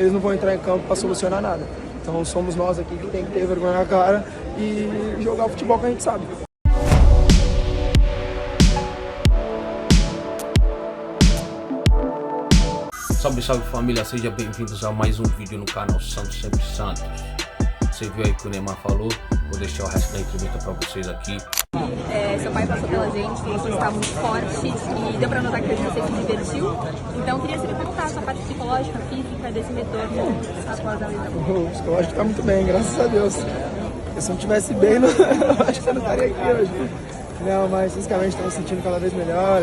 Eles não vão entrar em campo para solucionar nada. Então somos nós aqui que tem que ter vergonha na cara e jogar o futebol que a gente sabe. Salve, salve família, sejam bem-vindos a mais um vídeo no canal Santos Sempre Santos. Você viu aí que o Neymar falou, vou deixar o resto da entrevista pra vocês aqui. Seu pai passou pela gente, falou que está muito forte e deu pra notar que você se divertiu. Então eu queria saber como tá essa parte psicológica, física desse retorno após a lesão. O psicológico tá muito bem, graças a Deus. Se eu não estivesse bem, eu acho que eu não estaria aqui hoje. Não, mas fisicamente estou me sentindo cada vez melhor.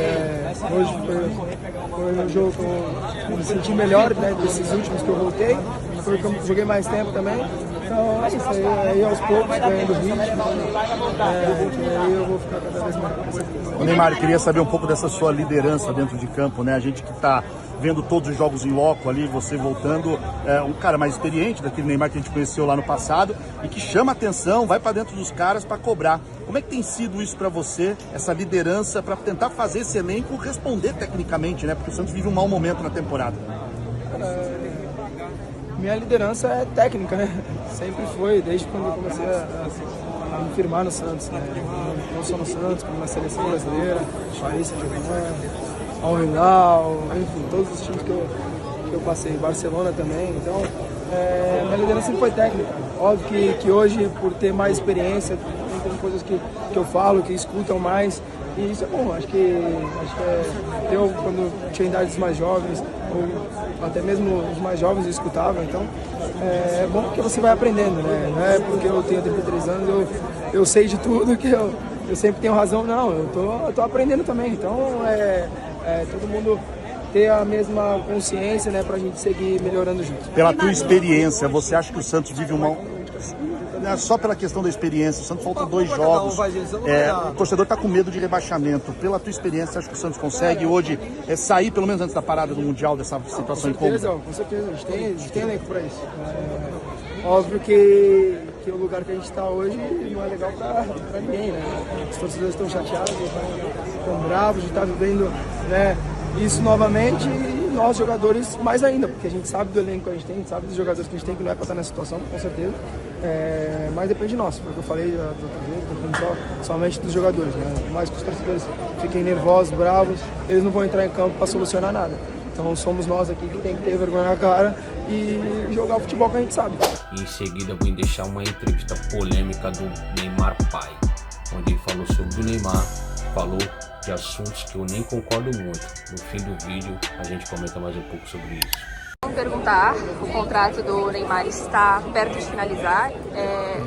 Hoje foi um jogo que eu me senti melhor, né, desses últimos que eu voltei. Foi que eu joguei mais tempo também. Então, é isso aí aos poucos, ganhando ritmo. Aí eu vou ficar cada vez melhor. Neymar, eu queria saber um pouco dessa sua liderança dentro de campo, né? A gente que está vendo todos os jogos em loco ali, você voltando, um cara mais experiente daquele Neymar que a gente conheceu lá no passado e que chama atenção, vai para dentro dos caras para cobrar. Como é que tem sido isso para você, essa liderança, para tentar fazer esse elenco responder tecnicamente, né? Porque o Santos vive um mau momento na temporada. Minha liderança é técnica, né? Sempre foi, desde quando eu comecei a me firmar no Santos, né? Não só no Santos, como na seleção brasileira, Paris Saint-Germain, Al Hilal, enfim, todos os times que eu passei, Barcelona também. Então, minha liderança sempre foi técnica. Óbvio que hoje, por ter mais experiência, tem coisas que eu falo, que escutam mais. E isso é bom, acho que eu, quando tinha idades mais jovens, ou até mesmo os mais jovens escutavam, então é bom porque você vai aprendendo, né? Não é porque eu tenho 33 anos, eu sei de tudo, que eu sempre tenho razão, não, eu tô aprendendo também, então todo mundo ter a mesma consciência, né, pra gente seguir melhorando junto. Pela tua experiência, você acha que o Santos vive uma... Só pela questão da experiência, o Santos falta 2 jogos, o torcedor está com medo de rebaixamento. Pela tua experiência, acho que o Santos consegue hoje sair, pelo menos antes da parada do Mundial, dessa situação incômoda? Com certeza, a gente tem elenco para isso. Óbvio que o lugar que a gente está hoje não é legal para ninguém, né? Os torcedores estão chateados, estão bravos de estar vivendo, né, isso novamente, e nós jogadores mais ainda, porque a gente sabe do elenco que a gente tem, a gente sabe dos jogadores que a gente tem, que não é para estar nessa situação, com certeza. Mas depende de nós, porque eu falei do outro jeito, depende somente dos jogadores, né? Por mais que os torcedores fiquem nervosos, bravos, eles não vão entrar em campo para solucionar nada. Então somos nós aqui que tem que ter vergonha na cara e jogar o futebol que a gente sabe. E em seguida eu vou deixar uma entrevista polêmica do Neymar pai, onde ele falou sobre o Neymar, falou de assuntos que eu nem concordo muito. No fim do vídeo a gente comenta mais um pouco sobre isso. Vamos perguntar, o contrato do Neymar está perto de finalizar,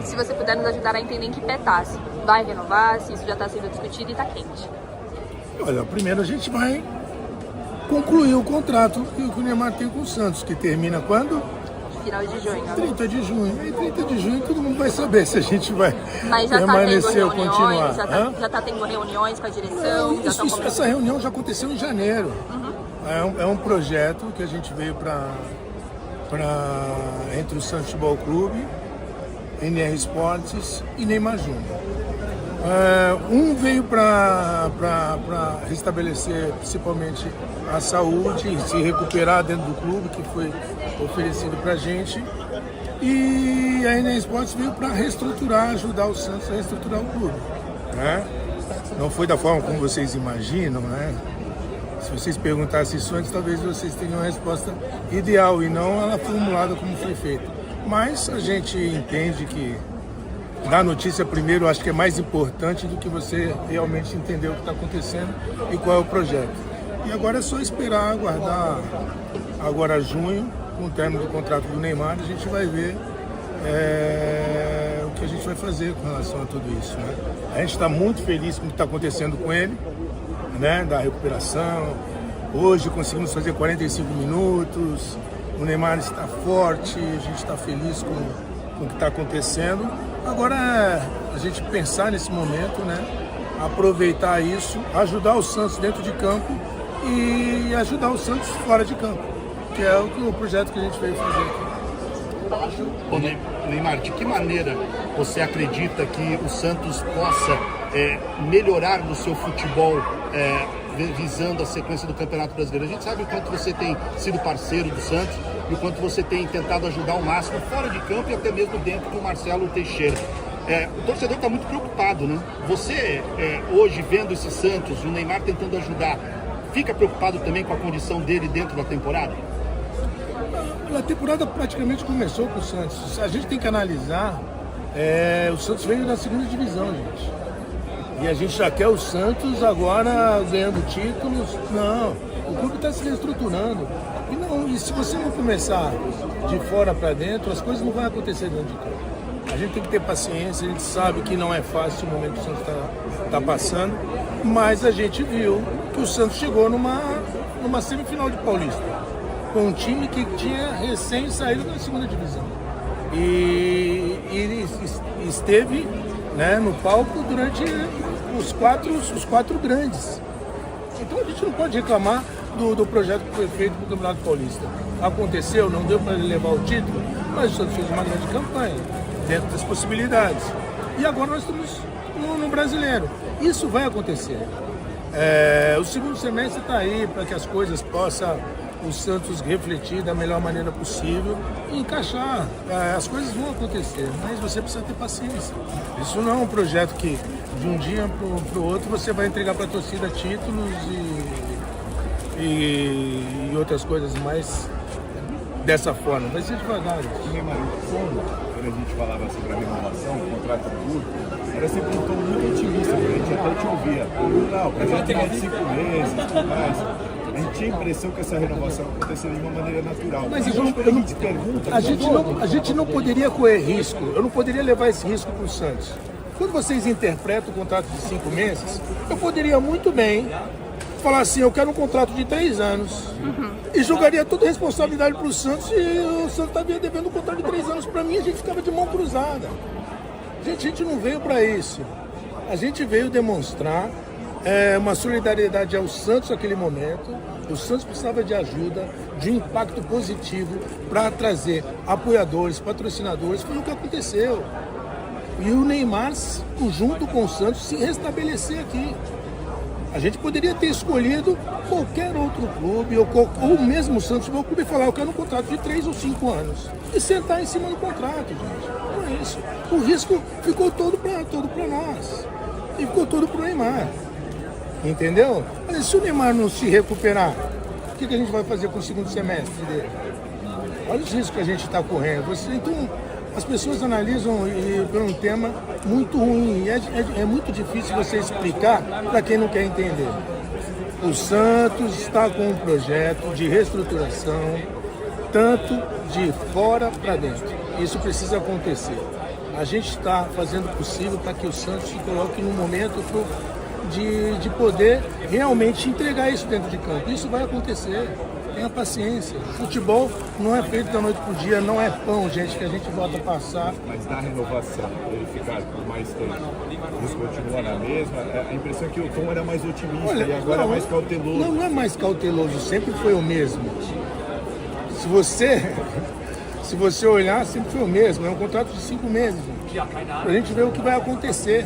se você puder nos ajudar a entender em que pé tá, se vai renovar, se isso já está sendo discutido e está quente. Olha, primeiro a gente vai concluir o contrato que o Neymar tem com o Santos, que termina quando? Final de junho. 30 de junho. E 30 de junho todo mundo vai saber se a gente vai Mas já permanecer ou tá tendo continuar. reuniões, já tá tendo reuniões com a direção? Essa reunião já aconteceu em janeiro. É um projeto que a gente veio entre o Santos Futebol Clube, NR Esportes e Neymar Júnior. Um veio para restabelecer principalmente a saúde e se recuperar dentro do clube, que foi oferecido para a gente. E a NR Esportes veio para reestruturar, ajudar o Santos a reestruturar o clube, né? Não foi da forma como vocês imaginam, né? Se vocês perguntassem isso antes, talvez vocês tenham uma resposta ideal e não ela formulada como foi feita. Mas a gente entende que dar notícia primeiro acho que é mais importante do que você realmente entender o que está acontecendo e qual é o projeto. E agora é só esperar, aguardar agora junho, com o término do contrato do Neymar, a gente vai ver o que a gente vai fazer com relação a tudo isso, né? A gente está muito feliz com o que está acontecendo com ele, né, da recuperação. Hoje conseguimos fazer 45 minutos, o Neymar está forte, a gente está feliz com o que está acontecendo. Agora a gente pensar nesse momento, né, aproveitar isso, ajudar o Santos dentro de campo e ajudar o Santos fora de campo, que é o projeto que a gente veio fazer aqui. Ô Neymar, de que maneira você acredita que o Santos possa melhorar no seu futebol visando a sequência do Campeonato Brasileiro? A gente sabe o quanto você tem sido parceiro do Santos e o quanto você tem tentado ajudar ao máximo fora de campo e até mesmo dentro do Marcelo Teixeira. O torcedor está muito preocupado, né? Você, hoje, vendo esse Santos, o Neymar tentando ajudar, fica preocupado também com a condição dele dentro da temporada? A temporada praticamente começou com o Santos. A gente tem que analisar, o Santos veio da segunda divisão, gente. E a gente já quer o Santos agora ganhando títulos. Não, o clube está se reestruturando. E se você não começar de fora para dentro, as coisas não vão acontecer dentro de campo. A gente tem que ter paciência, a gente sabe que não é fácil o momento que o Santos está passando, mas a gente viu que o Santos chegou numa semifinal de Paulista, com um time que tinha recém saído da segunda divisão. E esteve, né, no palco durante os quatro grandes. Então a gente não pode reclamar do projeto que foi feito para o Campeonato Paulista. Aconteceu, não deu para ele levar o título, mas o Santos fez uma grande campanha, dentro das possibilidades. E agora nós estamos no Brasileiro. Isso vai acontecer. O segundo semestre está aí para que as coisas possam, o Santos refletir da melhor maneira possível e encaixar. As coisas vão acontecer, mas você precisa ter paciência. Isso não é um projeto que de um dia para o outro você vai entregar para a torcida títulos e outras coisas mais dessa forma. Vai ser devagar. Quando a gente falava sobre a renovação, o contrato do clube, era sempre um tom muito otimista, porque a gente até te ouvia. Não, o projeto é de 5 meses e tudo mais. A gente tinha a impressão que essa renovação aconteceria de uma maneira natural. Mas a gente não poderia correr risco. Eu não poderia levar esse risco para o Santos. Quando vocês interpretam o contrato de 5 meses, eu poderia muito bem falar assim, eu quero um contrato de 3 anos. E jogaria toda a responsabilidade para o Santos e o Santos estaria devendo um contrato de 3 anos para mim, a gente ficava de mão cruzada. Gente, a gente não veio para isso. A gente veio demonstrar uma solidariedade ao Santos naquele momento. O Santos precisava de ajuda, de um impacto positivo para trazer apoiadores, patrocinadores. Foi o que aconteceu. E o Neymar, junto com o Santos, se restabelecer aqui. A gente poderia ter escolhido qualquer outro clube, ou mesmo o Santos, meu clube, e falar, eu quero um contrato de 3 ou 5 anos. E sentar em cima do contrato, gente. Não é isso. O risco ficou todo para nós. E ficou todo para o Neymar. Entendeu? Mas se o Neymar não se recuperar, o que a gente vai fazer com o segundo semestre dele? Olha os riscos que a gente está correndo. Então, as pessoas analisam por um tema muito ruim. É muito difícil você explicar para quem não quer entender. O Santos está com um projeto de reestruturação, tanto de fora para dentro. Isso precisa acontecer. A gente está fazendo o possível para que o Santos se coloque num momento de poder realmente entregar isso dentro de campo. Isso vai acontecer. Tenha paciência. Futebol não é feito da noite pro dia, não é pão, gente, que a gente volta a passar. Mas na renovação, ele ficar por mais tempo, isso continua na mesma. A impressão é que o tom era mais otimista. Olha, e agora é mais cauteloso. Não é mais cauteloso, sempre foi o mesmo. Se você olhar, sempre foi o mesmo. É um contrato de 5 meses, gente. Pra gente ver o que vai acontecer.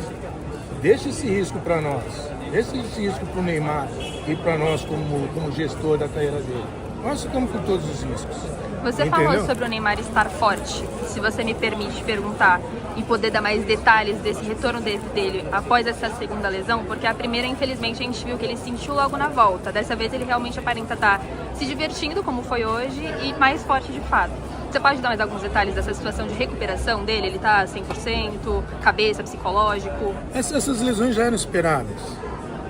Deixa esse risco para nós. Deixa esse risco para o Neymar e para nós como gestor da carreira dele. Nós ficamos com todos os riscos. Você falou sobre o Neymar estar forte, se você me permite perguntar, e poder dar mais detalhes desse retorno dele após essa segunda lesão, porque a primeira, infelizmente, a gente viu que ele sentiu logo na volta. Dessa vez ele realmente aparenta estar se divertindo, como foi hoje, e mais forte de fato. Você pode dar mais alguns detalhes dessa situação de recuperação dele? Ele está 100%, cabeça, psicológico? Essas lesões já eram esperadas.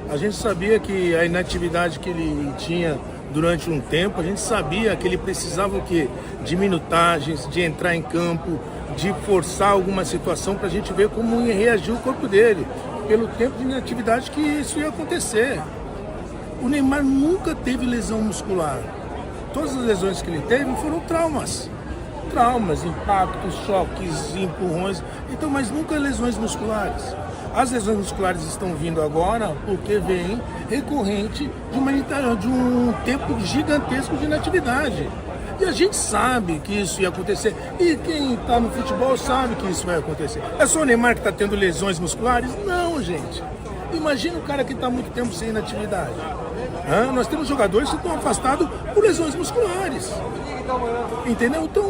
A gente sabia que a inatividade que ele tinha durante um tempo, a gente sabia que ele precisava o quê? De minutagens, de entrar em campo, de forçar alguma situação para a gente ver como ia reagir o corpo dele, pelo tempo de inatividade que isso ia acontecer. O Neymar nunca teve lesão muscular. Todas as lesões que ele teve foram traumas, impactos, choques, empurrões, então, mas nunca lesões musculares. As lesões musculares estão vindo agora porque vem recorrente de um tempo gigantesco de inatividade. E a gente sabe que isso ia acontecer. E quem está no futebol sabe que isso vai acontecer. É só o Neymar que está tendo lesões musculares? Não, gente. E imagina o cara que está muito tempo sem inatividade. Nós temos jogadores que estão afastados por lesões musculares. Entendeu? Então,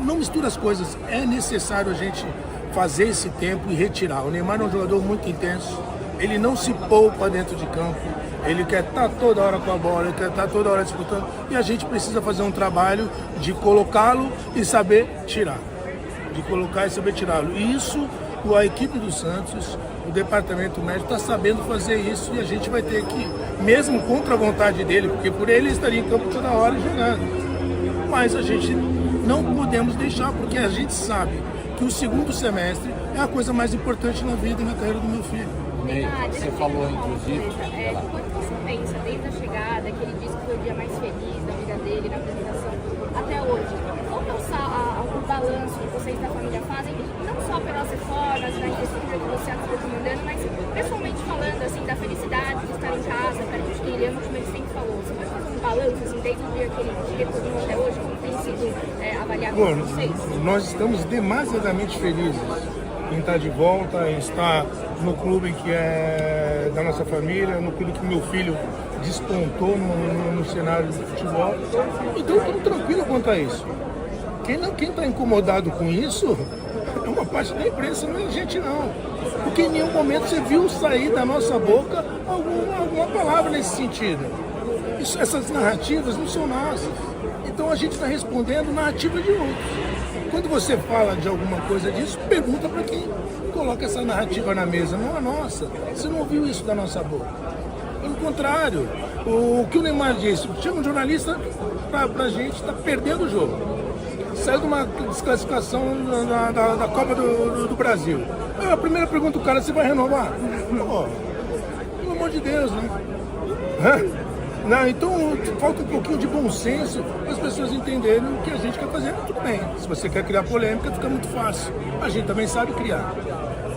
não mistura as coisas. É necessário a gente fazer esse tempo e retirar. O Neymar é um jogador muito intenso. Ele não se poupa dentro de campo. Ele quer estar toda hora com a bola, ele quer estar toda hora disputando. E a gente precisa fazer um trabalho de colocá-lo e saber tirar. De colocar e saber tirá-lo. E isso, a equipe do Santos, o departamento médico está sabendo fazer isso e a gente vai ter que, mesmo contra a vontade dele, porque por ele estaria em campo toda hora jogando. Mas a gente não podemos deixar, porque a gente sabe que o segundo semestre é a coisa mais importante na vida e na carreira do meu filho. Você falou, inclusive... Quando você pensa, desde a chegada, que ele disse que foi o dia mais feliz da vida dele, na apresentação, até hoje, qual é o balanço que vocês da família fazem, não só pelas reformas, da infraestrutura que você acabou comandando, mas pessoalmente falando, assim, da felicidade de estar em casa, perto de quem ele ama, como ele sempre falou. Você pode fazer um balanço, assim, desde o dia que ele retornou até hoje, como tem sido avaliado por vocês? Nós estamos demasiadamente felizes em estar de volta, em estar no clube que é da nossa família, no clube que meu filho despontou no cenário do futebol. Então estamos tranquilos quanto a isso. Quem está incomodado com isso é uma parte da imprensa, não é a gente não. Porque em nenhum momento você viu sair da nossa boca alguma palavra nesse sentido. Essas narrativas não são nossas. Então a gente está respondendo narrativa de outros. Quando você fala de alguma coisa disso, pergunta para quem coloca essa narrativa na mesa, não a nossa. Você não ouviu isso da nossa boca. Pelo contrário, o que o Neymar disse, chama um jornalista pra gente, está perdendo o jogo. Saiu de uma desclassificação da Copa do Brasil. A primeira pergunta do cara, você vai renovar? Pelo amor de Deus, né? Não, então falta um pouquinho de bom senso para as pessoas entenderem o que a gente quer fazer. Tudo bem, se você quer criar polêmica, fica muito fácil. A gente também sabe criar.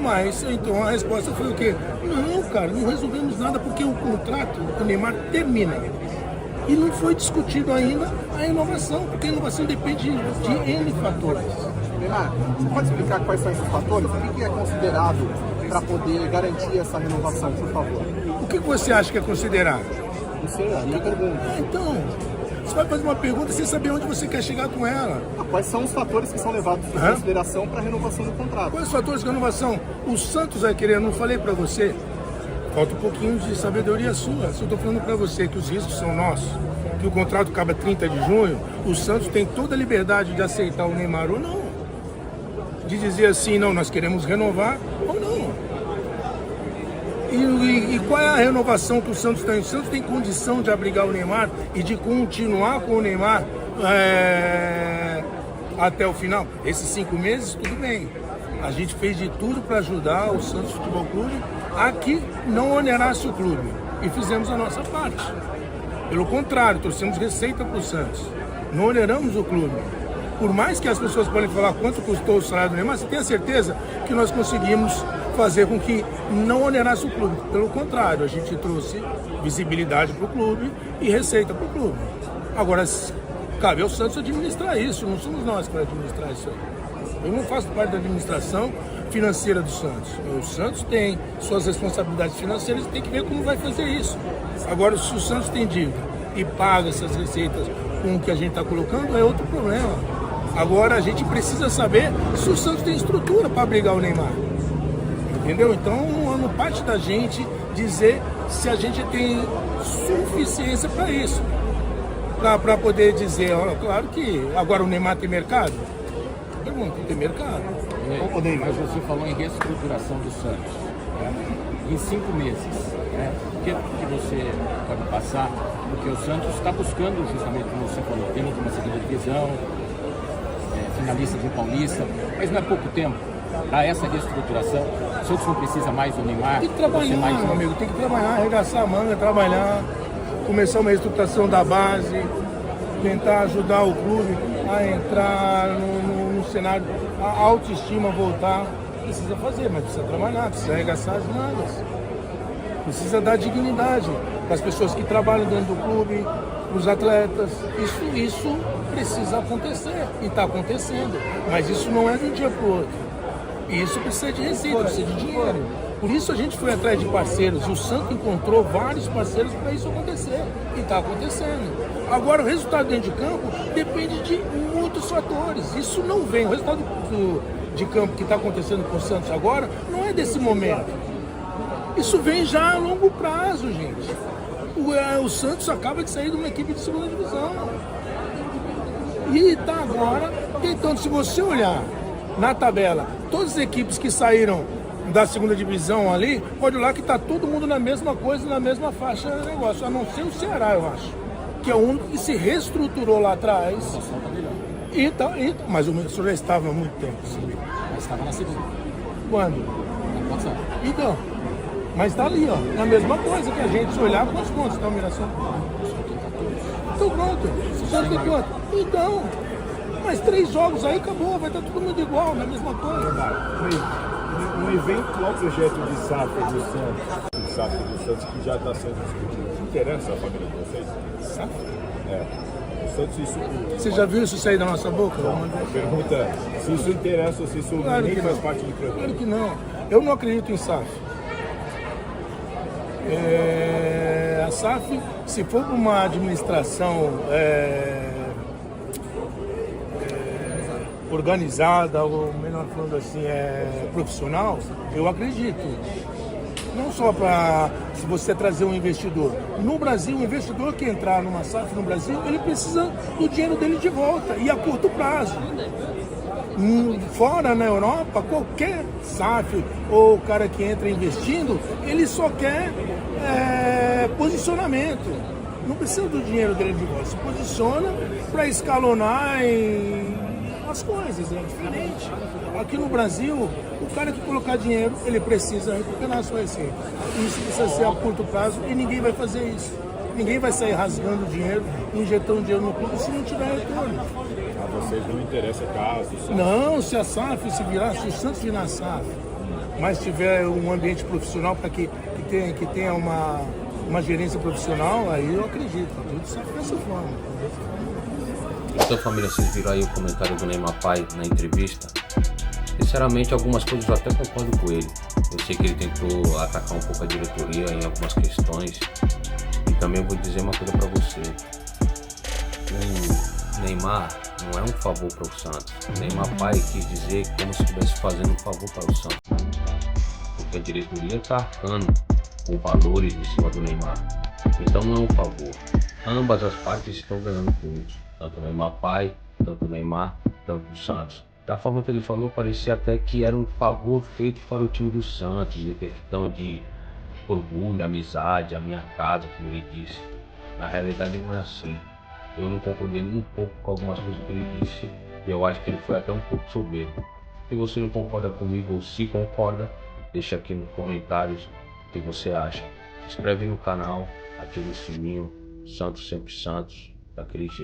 Mas, então, a resposta foi o quê? Não, cara, não resolvemos nada porque o contrato do Neymar termina. E não foi discutido ainda a inovação, porque a inovação depende de N fatores. Neymar, você pode explicar quais são esses fatores? O que é considerado para poder garantir essa renovação, por favor? O que você acha que é considerado? Não sei, a minha pergunta. Então, você vai fazer uma pergunta sem saber onde você quer chegar com ela. Quais são os fatores que são levados em consideração para a renovação do contrato? Quais os fatores de renovação? O Santos vai querer, não falei para você, falta um pouquinho de sabedoria sua. Se eu estou falando para você que os riscos são nossos, que o contrato acaba 30 de junho, o Santos tem toda a liberdade de aceitar o Neymar ou não. De dizer assim, não, nós queremos renovar ou não. E qual é a renovação que o Santos tem? O Santos tem condição de abrigar o Neymar e de continuar com o Neymar até o final? Esses 5 meses, tudo bem. A gente fez de tudo para ajudar o Santos Futebol Clube a que não onerasse o clube. E fizemos a nossa parte. Pelo contrário, trouxemos receita para o Santos. Não oneramos o clube. Por mais que as pessoas podem falar quanto custou o salário do Neymar, você tem a certeza que nós conseguimos fazer com que não onerasse o clube. Pelo contrário, a gente trouxe visibilidade para o clube e receita para o clube. Agora, cabe ao Santos administrar isso, não somos nós que vamos administrar isso aí. Eu não faço parte da administração financeira do Santos. O Santos tem suas responsabilidades financeiras e tem que ver como vai fazer isso. Agora, se o Santos tem dívida e paga essas receitas com o que a gente está colocando, é outro problema. Agora, a gente precisa saber se o Santos tem estrutura para abrigar o Neymar. Entendeu? Então, não parte da gente dizer se a gente tem suficiência para isso. Para poder dizer, olha, claro que agora o Neymar tem mercado. Pergunta, tem mercado? Mas você falou em reestruturação do Santos, né? Em 5 meses, né? O que você pode passar? Porque o Santos está buscando, justamente como você falou, temos uma segunda divisão, finalista do Paulista, mas não é pouco tempo para essa reestruturação. O Santos não precisa mais do Neymar. Tem que trabalhar, meu amigo, tem que trabalhar, arregaçar a manga, trabalhar, começar uma reestruturação da base, tentar ajudar o clube a entrar no cenário, a autoestima voltar. Precisa fazer, mas precisa trabalhar, precisa arregaçar as mangas. Precisa dar dignidade para as pessoas que trabalham dentro do clube, para os atletas. Isso precisa acontecer e está acontecendo. Mas isso não é de um dia para o outro. Isso precisa de receita, precisa de dinheiro. Por isso a gente foi atrás de parceiros e o Santos encontrou vários parceiros para isso acontecer. E está acontecendo. Agora, o resultado dentro de campo depende de muitos fatores. Isso não vem. O resultado de campo que está acontecendo com o Santos agora não é desse momento. Isso vem já a longo prazo, gente. O Santos acaba de sair de uma equipe de segunda divisão. E está agora tentando, se você olhar na tabela, todas as equipes que saíram da segunda divisão ali, pode olhar que está todo mundo na mesma coisa, na mesma faixa de negócio, a não ser o Ceará, eu acho. Que é o único que se reestruturou lá atrás. Mas o Menção já estava há muito tempo. Mas estava na segunda. Quando? Então, mas está ali, ó, na mesma coisa que a gente, se olhar, quantos pontos está o Mirassol? Então pronto, Santos tem quanto? Então, mas 3 jogos aí acabou, vai estar todo mundo igual, na mesma coisa. Um eventual projeto de SAF do Santos que já está sendo discutido, te interessa a família de vocês? SAF? É. O Santos, isso... Você já viu isso sair da nossa boca? Pergunta se isso interessa ou se isso Claro nem que faz não. parte do projeto. Claro que não. Eu não acredito em SAF. A SAF, se for para uma administração organizada, ou melhor falando assim, profissional, eu acredito. Não só para se você trazer um investidor. No Brasil, o investidor que entrar numa SAF no Brasil, ele precisa do dinheiro dele de volta e a curto prazo. Fora na Europa, qualquer SAF ou o cara que entra investindo, ele só quer posicionamento. Não precisa do dinheiro dele de volta. Se posiciona para escalonar as coisas, é diferente. Aqui no Brasil, o cara que colocar dinheiro, ele precisa recuperar a sua receita. Isso precisa ser a curto prazo e ninguém vai fazer isso. Ninguém vai sair rasgando dinheiro, injetando dinheiro no clube se não tiver retorno. A vocês não interessa caso? Não, se a SAF se o Santos virar a SAF, mas tiver um ambiente profissional para que tenha uma gerência profissional, aí eu acredito. Tudo SAF dessa forma. Então, família, vocês viram aí o comentário do Neymar Pai na entrevista. Sinceramente, algumas coisas eu até concordo com ele. Eu sei que ele tentou atacar um pouco a diretoria em algumas questões. E também vou dizer uma coisa para você. O Neymar não é um favor para o Santos. O Neymar Pai quis dizer como se estivesse fazendo um favor para o Santos. Porque a diretoria está arcando com valores em cima do Neymar. Então não é um favor. Ambas as partes estão ganhando com isso. Tanto o Neymar Pai, tanto o Neymar, tanto o Santos. Da forma que ele falou, parecia até que era um favor feito para o time do Santos, de questão de orgulho, amizade, a minha casa, como ele disse. Na realidade não é assim. Eu não concordei nem um pouco com algumas coisas que ele disse, e eu acho que ele foi até um pouco soberbo. Se você não concorda comigo ou se concorda, deixa aqui nos comentários o que você acha. Se inscreve no canal, ativa o sininho, Santos sempre Santos, daquele jeito.